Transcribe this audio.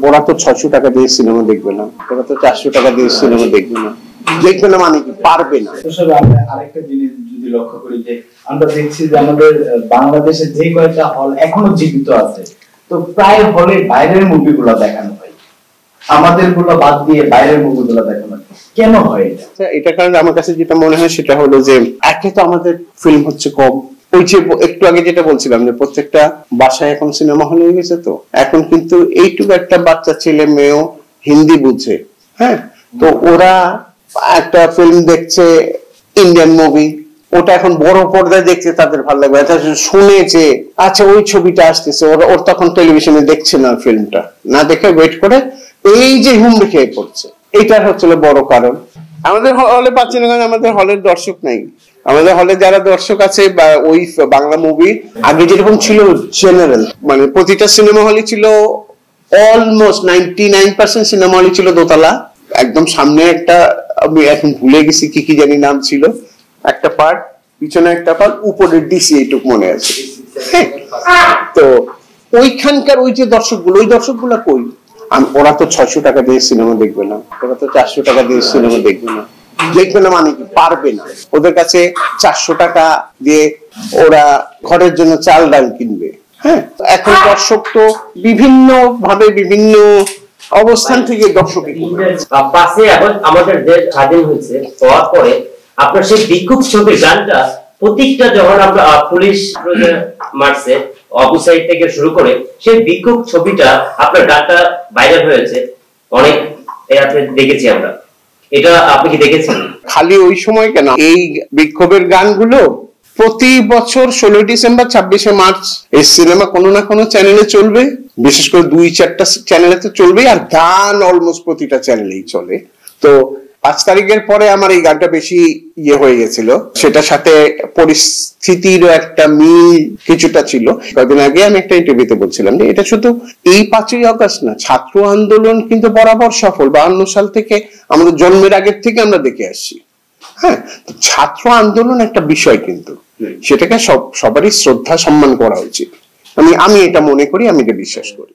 ওরা তো 600 টাকা দিয়ে সিনেমা দেখবে না, ওরা তো 400 টাকা দিয়ে সিনেমা দেখবে না, দেখবে না মানে কি পারবে না। আমরা আরেকটা জিনিস যদি লক্ষ্য করি যে আমরা দেখছি যে আমাদের বাংলাদেশে যে কয়েকটা হল এখনো জীবিত আছে, তো প্রায় হলে বাইরের মুভিগুলো দেখানো হয়, আমাদের গুলো বাদ দিয়ে বাইরের মুভিগুলো দেখানো হয়। কেন হয় এটা? এটা কারণে আমার কাছে যেটা মনে হয় সেটা হলো যে একে তো আমাদের ফিল্ম হচ্ছে কম, ওই যে একটু আগে যেটা বলছিলাম যে প্রত্যেকটা বাসায় এখন সিনেমা হল হয়ে গেছে, তো এখন কিন্তু এইটুকু একটা বাচ্চা ছেলে মেয়েও হিন্দি বুঝে, হ্যাঁ, তো ওরা একটা ফিল্ম দেখছে ইন্ডিয়ান মুভি, ওটা এখন বড় পর্দায় দেখছে, তাদের ভালো লাগবে, শুনেছে আচ্ছা ওই ছবিটা আসতেছে, ওর তখন টেলিভিশনে দেখছে না, ফিল্মটা না দেখে ওয়েট করে এই যে হুমড়ি খেয়ে পড়ছে, এইটার হচ্ছিল বড় কারণ। আমাদের হলে পাচ্ছি না কারণ আমাদের হলের দর্শক নাই। আমাদের হলে যারা দর্শক আছে বা ওই বাংলা মুভি আগে যেরকম ছিল জেনারেল, মানে প্রতিটা সিনেমা হলই ছিল অলমোস্ট 99% সিনেমা হলই ছিল দোতলা, একদম সামনে একটা, আমি এখন ভুলে গেছি কি কি জানি নাম ছিল, একটা পার্ট, পিছনে একটা পার্ট, উপরে ডিসি, এইটুক মনে আছে। তো ওইখানকার ওই যে দর্শকগুলো, ওই দর্শকগুলো কই? ওরা তো 600 টাকা দিয়ে সিনেমা দেখবে না, ওরা তো 400 টাকা দিয়ে সিনেমা দেখবে না, দেখবে না মানে কি পারবে না। ওদের কাছে 400 টাকা দিয়ে ওরা ঘরের জন্য চাল ডাল কিনবে। হ্যাঁ, এখন দর্শক তো বিভিন্ন ভাবে বিভিন্ন অবস্থান থেকে দর্শক পাশে এখন আমাদের দেশ স্বাধীন হয়েছে হওয়ার পরে আপনার সেই বিক্ষোভ ছবির গানটা প্রত্যেকটা যখন আমরা পুলিশ মারছে অফিসাইড থেকে শুরু করে সেই বিক্ষোভ ছবিটা আপনার গানটা ভাইরাল হয়েছে অনেক, এতে দেখেছি আমরা। এটা আপনি কি দেখেছেন? খালি ওই সময় কেন, এই বিক্ষোভের গানগুলো প্রতি বছর 16 ডিসেম্বর 26শে মার্চ এই সিনেমা কোনো না কোনো চ্যানেলে চলবে, বিশেষ করে 2-4টা চ্যানেলে তো চলবেই, আর গান অলমোস্ট প্রতিটা চ্যানেলেই চলে। তো 5 তারিখের পরে আমার এই গানটা বেশি ইয়ে হয়ে গেছিল, সেটার সাথে পরিস্থিতিরও একটা মিল কিছুটা ছিল। কয়েকদিন আগে আমি একটা ইন্টারভিউতে বলছিলাম যে এটা শুধু এই 5ই আগস্ট না, ছাত্র আন্দোলন কিন্তু বরাবর সফল, 52 সাল থেকে আমাদের জন্মের আগের থেকে আমরা দেখে আসছি। হ্যাঁ, ছাত্র আন্দোলন একটা বিষয়, কিন্তু সেটাকে সবারই শ্রদ্ধা সম্মান করা উচিত। আমি এটা মনে করি, আমি এটা বিশ্বাস করি।